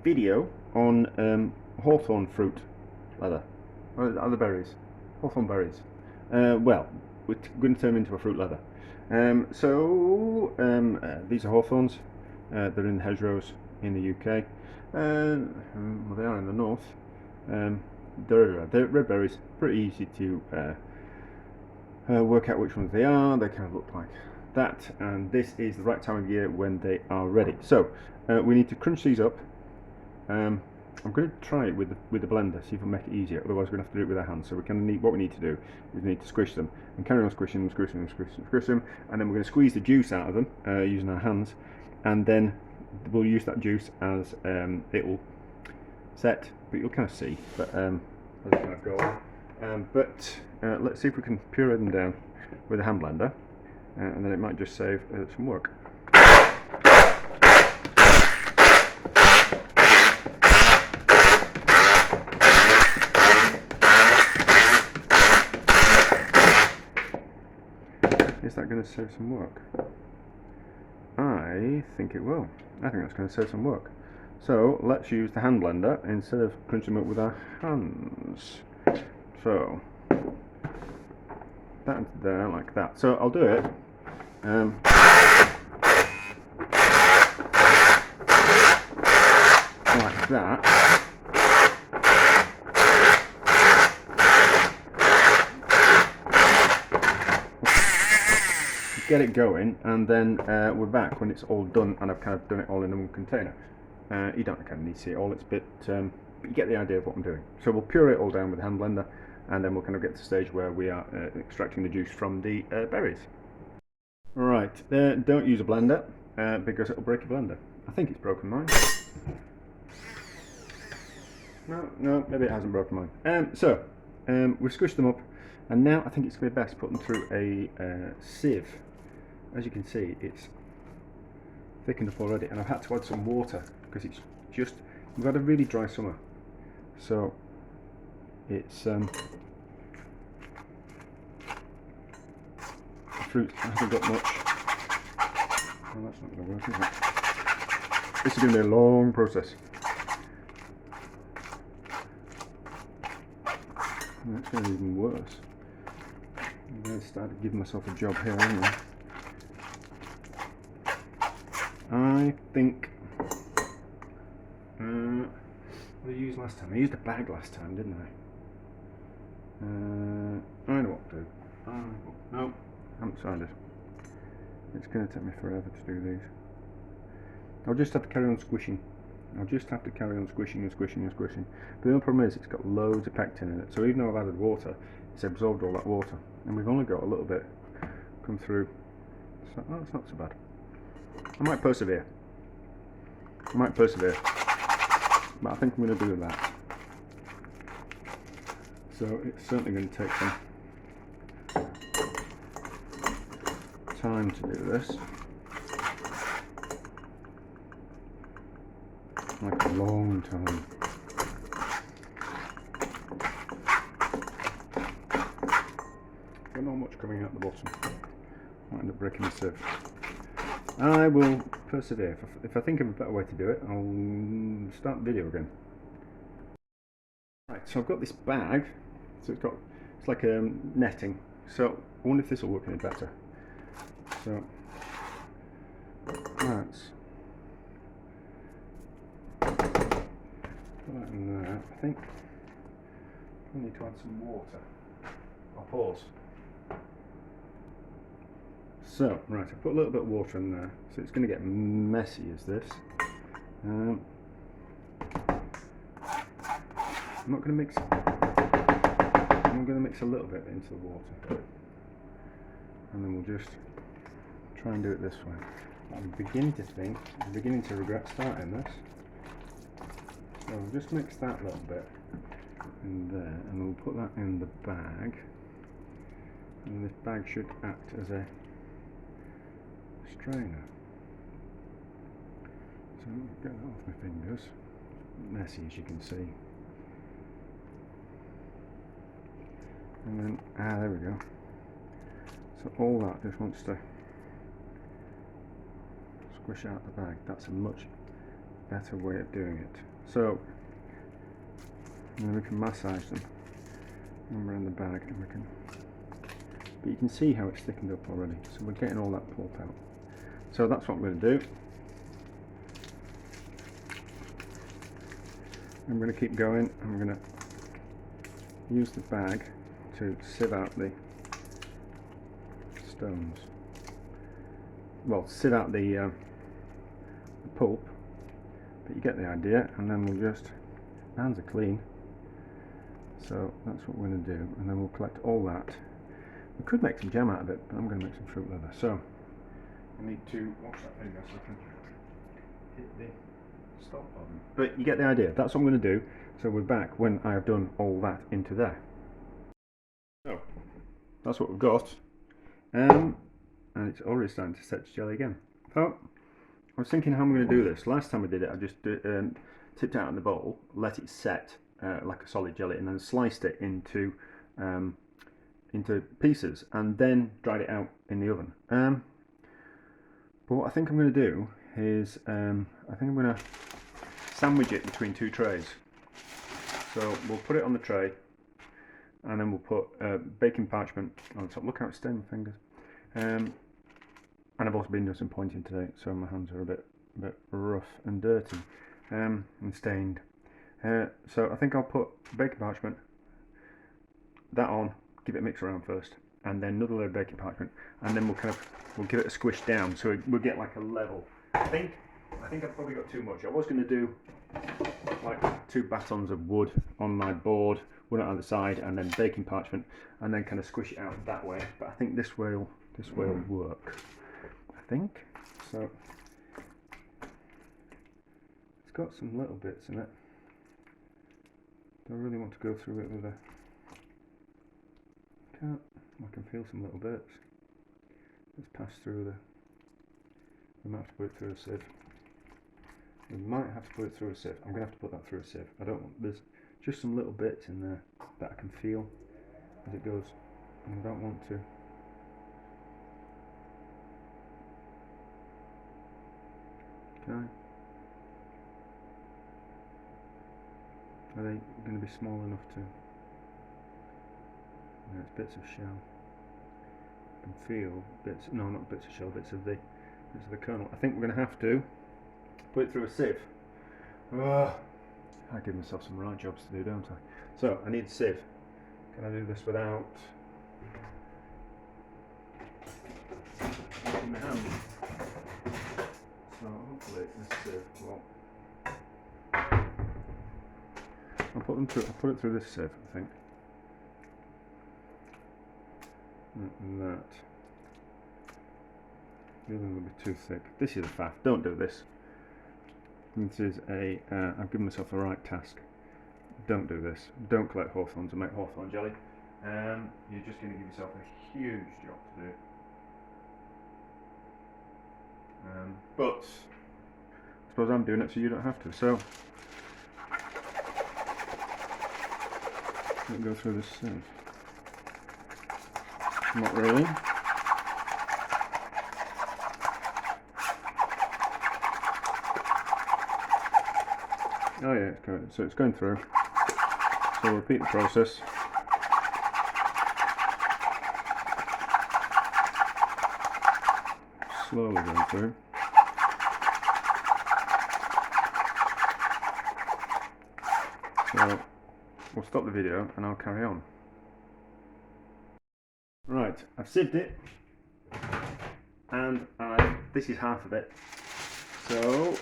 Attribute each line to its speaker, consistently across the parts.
Speaker 1: video on hawthorn fruit leather. Other berries. Hawthorn berries. Well, we're going to turn them into a fruit leather. These are hawthorns. They're in the hedgerows in the UK. Well, they are in the north. They're red berries. Pretty easy to work out which ones they are. They kind of look like that, and this is the right time of year when they are ready. So we need to crunch these up. I'm going to try it with the blender, see if it'll make it easier. Otherwise, we're going to have to do it with our hands. So we kind of need, what we need to do is we need to squish them and carry on squishing them, and then we're going to squeeze the juice out of them using our hands, and then we'll use that juice as it will set. But you'll kind of see, but as it kind of go on. Let's see if we can puree them down with a hand blender, and then it might just save some work. Is that going to save some work? I think it will. I think that's going to save some work. So let's use the hand blender instead of crunching them up with our hands. So that's there like that. So I'll do it. Like that. Get it going, and then we're back when it's all done and I've kind of done it all in one container. You don't kind of need to see it all, it's a bit, but you get the idea of what I'm doing. So we'll puree it all down with the hand blender, and then we'll kind of get to the stage where we are extracting the juice from the berries. Right, don't use a blender because it'll break your blender. I think it's broken mine. No, maybe it hasn't broken mine. We've squished them up, and now I think it's going to be best putting them through a sieve. As you can see, it's thickened up already, and I've had to add some water because it's just, we've had a really dry summer, so it's the fruit hasn't got much. Well, that's not going to work, is it? This is going to be a long process. And that's going to be even worse. I'm going to start giving myself a job here, aren't I? I think what did I use last time? I used a bag last time, didn't I? I know what to do. No, I haven't decided. It's going to take me forever to do these. I'll just have to carry on squishing. But the only problem is it's got loads of pectin in it. So even though I've added water, it's absorbed all that water, and we've only got a little bit come through. So it's not so bad. I might persevere, but I think I'm going to do that. So it's certainly going to take some time to do this, like a long time. Got not much coming out the bottom. Might end up breaking the sieve. I will persevere. If I think of a better way to do it, I'll start the video again. Right, so I've got this bag. So it's like a netting. So I wonder if this will work any better. So let's put that in there. I think I need to add some water. I'll pause. So, right, I put a little bit of water in there, so it's going to get messy as this. I'm not going to mix. I'm going to mix a little bit into the water, and then we'll just try and do it this way. I'm beginning to regret starting this. So I'll just mix that little bit in there, and we'll put that in the bag. And this bag should act as a strainer. So I'll get that off my fingers. Messy, as you can see. And then, there we go. So all that just wants to squish out the bag. That's a much better way of doing it. So and then we can massage them when we're in the bag, and we can. But you can see how it's thickened up already. So we're getting all that pulp out. So that's what I'm going to do. I'm going to keep going. I'm going to use the bag to sieve out the stones. Well, sieve out the pulp, but you get the idea. And then we'll just, hands are clean, so that's what we're going to do. And then we'll collect all that. We could make some jam out of it, but I'm going to make some fruit leather. So I need to wash that finger so I can hit the stop button. But you get the idea. That's what I'm going to do. So we're back when I have done all that into there. So that's what we've got. And it's already starting to set jelly again. So I was thinking how I'm going to do this. Last time I did it, I just tipped it out in the bowl, let it set like a solid jelly, and then sliced it into pieces, and then dried it out in the oven. But what I think I'm going to do is I think I'm going to sandwich it between two trays. So we'll put it on the tray, and then we'll put baking parchment on top. Look how it's stained my fingers. And I've also been doing some pointing today, so my hands are a bit rough and dirty and stained. So I think I'll put baking parchment, that on, give it a mix around first, and then another layer of baking parchment, and then we'll give it a squish down, so we'll get like a level. I think I've probably got too much. I was going to do like 2 batons of wood on my board, one on either side, and then baking parchment, and then kind of squish it out that way. But I think this way will work. I think so. It's got some little bits in it. Do I really want to go through it with a? Can't. I can feel some little bits. Let's pass through the. We might have to put it through a sieve. We might have to put it through a sieve. I'm going to have to put that through a sieve. I don't want. There's just some little bits in there that I can feel as it goes, and I don't want to. Okay. Are they going to be small enough to? Yeah, it's bits of shell. I can feel bits. No, not bits of shell. Bits of the kernel. I think we're going to have to put it through a sieve. I give myself some right jobs to do, don't I? So I need a sieve. Can I do this without using my hand? So hopefully this sieve will. I'll put it through this sieve, I think. And that. The other one will be too thick. This is a faff. Don't do this. This is a. I've given myself the right task. Don't do this. Don't collect hawthorns and make hawthorn jelly. You're just going to give yourself a huge job to do. But I suppose I'm doing it so you don't have to. So let go through this sieve. Not really. Oh yeah, it's going. So it's going through. So we'll repeat the process. Slowly going through. So we'll stop the video and I'll carry on. Right, I've sieved it, and this is half of it. So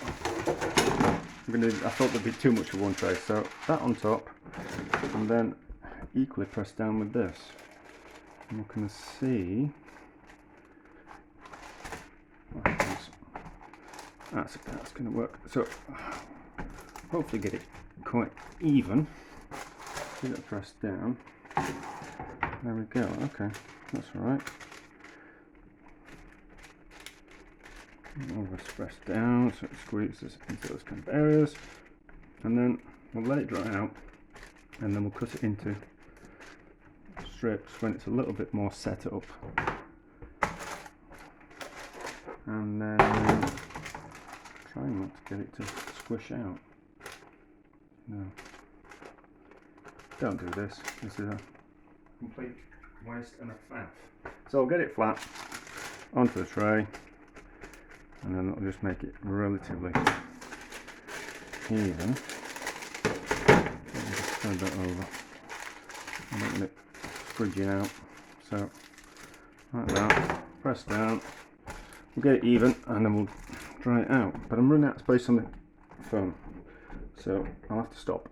Speaker 1: I thought there'd be too much for one tray, so that on top, and then equally press down with this. And we're going to see. That's going to work. So hopefully get it quite even. Get it pressed down. There we go. Okay, that's all right. All this pressed down so it squeezes into those kind of areas, and then we'll let it dry out, and then we'll cut it into strips when it's a little bit more set up, and then try not to get it to squish out. No, don't do this. This is a complete waste and a faff. So I'll get it flat onto the tray, and then I'll just make it relatively even. Just turn that over. I don't want it fridging out. So like that, press down. We'll get it even, and then we'll dry it out. But I'm running out of space on the phone, so I'll have to stop.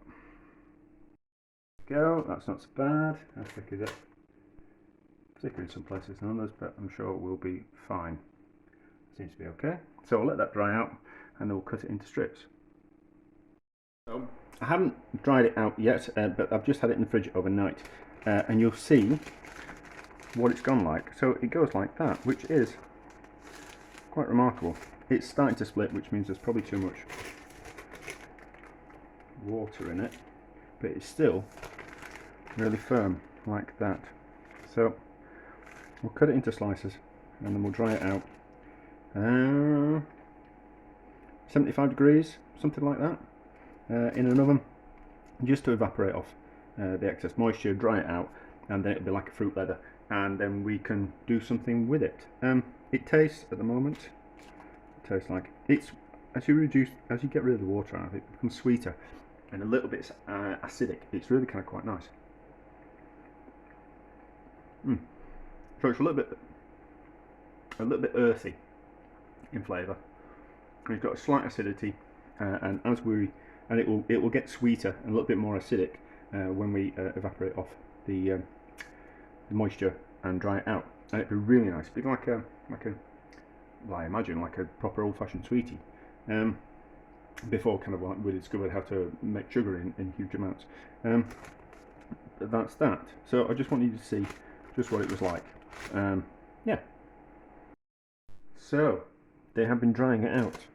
Speaker 1: Go. That's not so bad. How thick is it? Thicker in some places than others, but I'm sure it will be fine. Seems to be okay. So I'll let that dry out, and then we'll cut it into strips. So I haven't dried it out yet, but I've just had it in the fridge overnight, and you'll see what it's gone like. So it goes like that, which is quite remarkable. It's starting to split, which means there's probably too much water in it, but it's still really firm like that. So we'll cut it into slices, and then we'll dry it out. 75 degrees, something like that, in an oven, just to evaporate off the excess moisture, dry it out, and then it'll be like a fruit leather, and then we can do something with it. It tastes, at the moment, it tastes like, it's, as you get rid of the water out of it, it becomes sweeter and a little bit acidic. It's really kind of quite nice. So it's a little bit earthy in flavour. It's got a slight acidity, and it will get sweeter and a little bit more acidic when we evaporate off the moisture and dry it out. And it'd be really nice. It'd be like a well, I imagine like a proper old-fashioned sweetie. Before kind of like we discovered how to make sugar in huge amounts. But that's that. So I just want you to see just what it was like. Yeah. So they have been drying it out.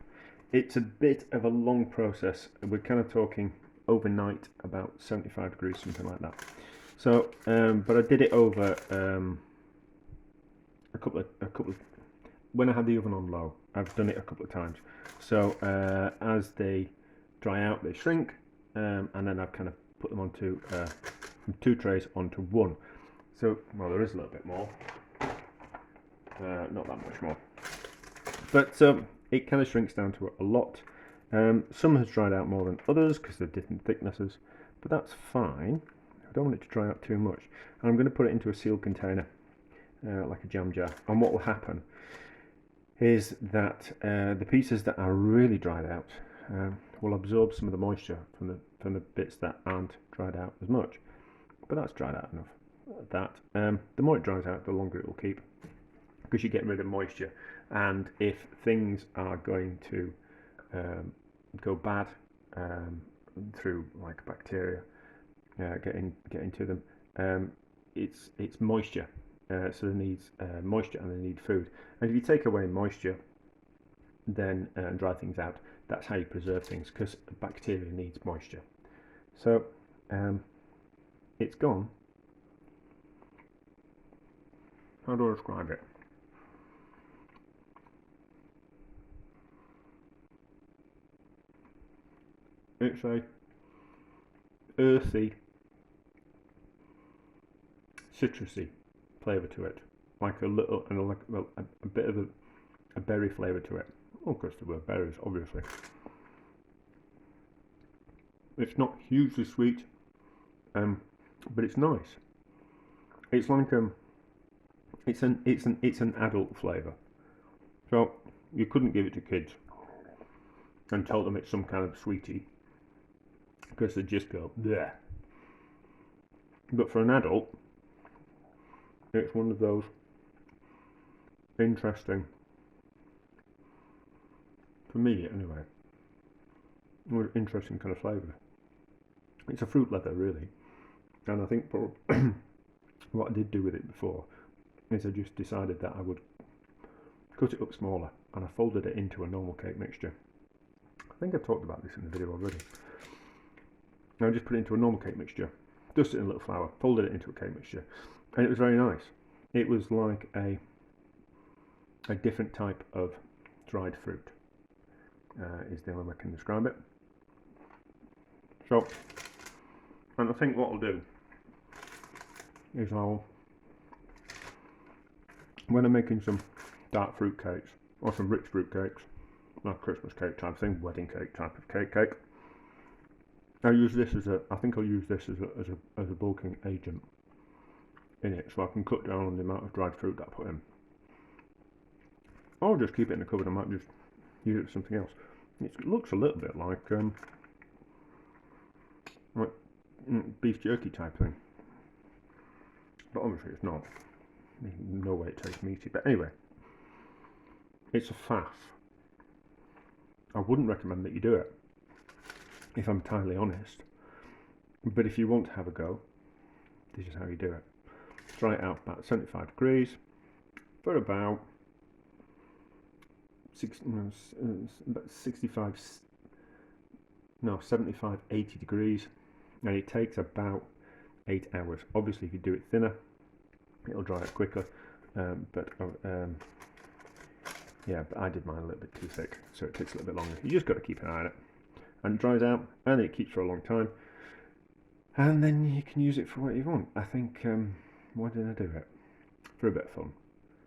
Speaker 1: It's a bit of a long process. We're kind of talking overnight, about 75 degrees, something like that. So, but I did it over a couple of. When I had the oven on low, I've done it a couple of times. So as they dry out, they shrink, and then I've kind of put them onto from 2 trays onto 1. So, well, there is a little bit more, not that much more, but it kind of shrinks down to a lot. Some has dried out more than others because they're different thicknesses, but that's fine. I don't want it to dry out too much. And I'm going to put it into a sealed container, like a jam jar. And what will happen is that the pieces that are really dried out will absorb some of the moisture from the bits that aren't dried out as much. But that's dried out enough. The more it dries out, the longer it will keep, because you get rid of moisture. And if things are going to go bad through like bacteria get into them, it's moisture. So they need moisture and they need food. And if you take away moisture, then dry things out, that's how you preserve things, because bacteria needs moisture. So it's gone. How do I describe it? It's a earthy, citrusy flavour to it, like a little, and like a bit of a berry flavour to it. Oh, because there were berries, obviously. It's not hugely sweet, but it's nice. It's like it's an adult flavour. So you couldn't give it to kids and tell them it's some kind of sweetie, because they just go there. But for an adult, it's one of those interesting, for me anyway, interesting kind of flavour. It's a fruit leather, really. And I think what I did do with it before is I just decided that I would cut it up smaller, and I folded it into a normal cake mixture. I think I've talked about this in the video already. Now I just put it into a normal cake mixture, dusted it in a little flour, folded it into a cake mixture, and it was very nice. It was like a different type of dried fruit, is the only way I can describe it. So, and I think what I'll do is when I'm making some dark fruit cakes or some rich fruit cakes, like Christmas cake type thing, wedding cake type of cake, I'll use this as a bulking agent in it, so I can cut down on the amount of dried fruit that I put in. Or just keep it in the cupboard. I might just use it for something else. It looks a little bit like beef jerky type thing, but obviously it's not. No way it tastes meaty. But anyway, it's a faff. I wouldn't recommend that you do it, if I'm entirely honest. But if you want to have a go, this is how you do it. Try it out about 75 degrees for about 75, 80 degrees, and it takes about 8 hours. Obviously, if you do it thinner, it'll dry out quicker. Yeah, but I did mine a little bit too thick, so it takes a little bit longer. You just got to keep an eye on it, and it dries out, and it keeps for a long time, and then you can use it for what you want. I think, why did I do it? For a bit of fun,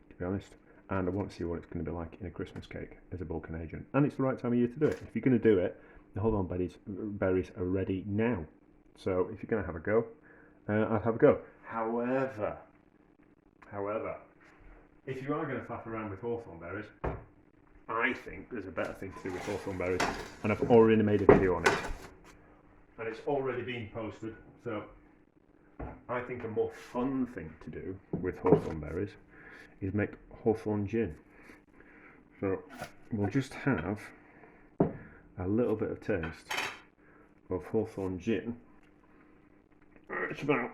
Speaker 1: to be honest. And I want to see what it's going to be like in a Christmas cake as a bulking agent. And it's the right time of year to do it. If you're going to do it, the Hawthorn berries are ready now. So if you're going to have a go, I'd have a go. However, if you are going to faff around with Hawthorn berries, I think there's a better thing to do with Hawthorn berries. And I've already made a video on it. And it's already been posted. So I think a more fun thing to do with Hawthorn berries is make Hawthorn Gin. So we'll just have a little bit of taste of Hawthorn Gin. It's about,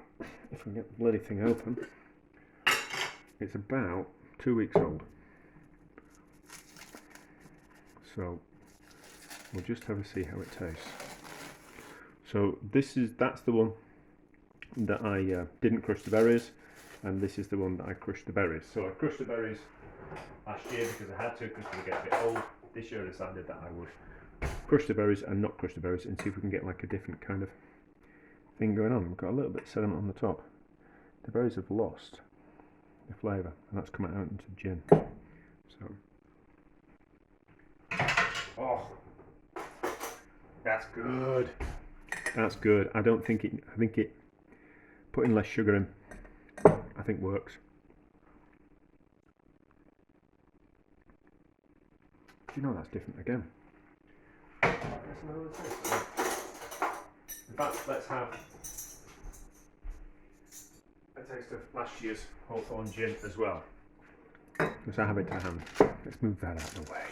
Speaker 1: if I can get the bloody thing open, it's about 2 weeks old. So we'll just have a see how it tastes. So that's the one that I didn't crush the berries, and this is the one that I crushed the berries. So I crushed the berries last year because I had to, because they get a bit old. This year I decided that I would crush the berries and not crush the berries, and see if we can get like a different kind of thing going on. We've got a little bit of sediment on the top. The berries have lost the flavour, and that's coming out into gin. So, oh, that's good. That's good. I think it putting less sugar in, I think, works. Do you know that's different again? That's another taste. In fact, let's have a taste of last year's Hawthorn Gin as well. Let's have it to hand. Let's move that out of the way.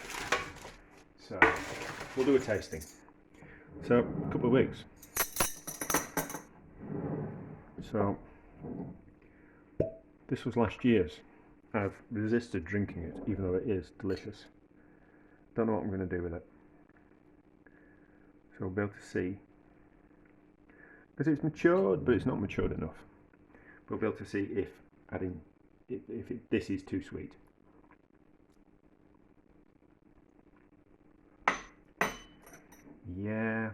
Speaker 1: So we'll do a tasting. So a couple of weeks. So this was last year's. I've resisted drinking it, even though it is delicious. Don't know what I'm going to do with it. So we'll be able to see. Because it's matured, but it's not matured enough. We'll be able to see if this is too sweet. Yeah,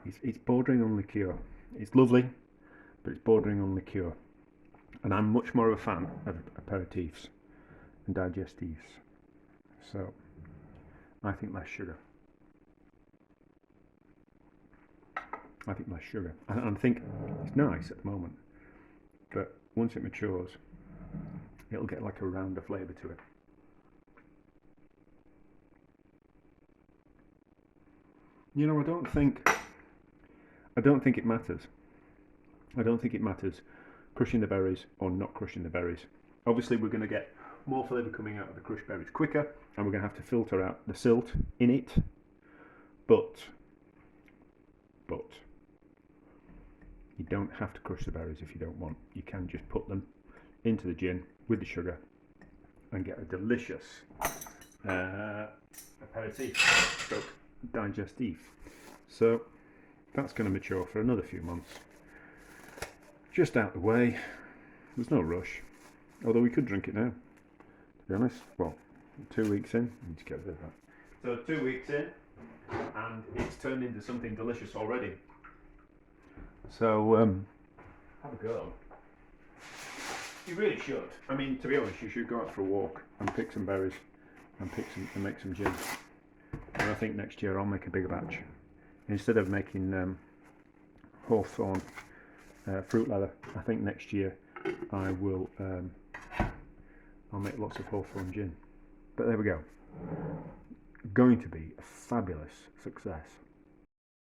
Speaker 1: it's bordering on liqueur. It's lovely, but it's bordering on liqueur. And I'm much more of a fan of aperitifs and digestives. So I think less sugar. I think it's nice at the moment, but once it matures, it'll get like a rounder flavour to it. You know, I don't think it matters. I don't think it matters crushing the berries or not crushing the berries. Obviously, we're going to get more flavour coming out of the crushed berries quicker, and we're going to have to filter out the silt in it. But you don't have to crush the berries if you don't want. You can just put them into the gin with the sugar and get a delicious aperitif stroke digestif. So that's going to mature for another few months. Just out the way. There's no rush. Although we could drink it now, to be honest. Well, 2 weeks in, I need to get rid of that. So 2 weeks in, and it's turned into something delicious already. So have a go. You really should. I mean, to be honest, you should go out for a walk and pick some berries and make some gin. And I think next year I'll make a bigger batch. Instead of making Hawthorn fruit leather, I think next year I will I'll make lots of Hawthorn gin. But there we go. Going to be a fabulous success.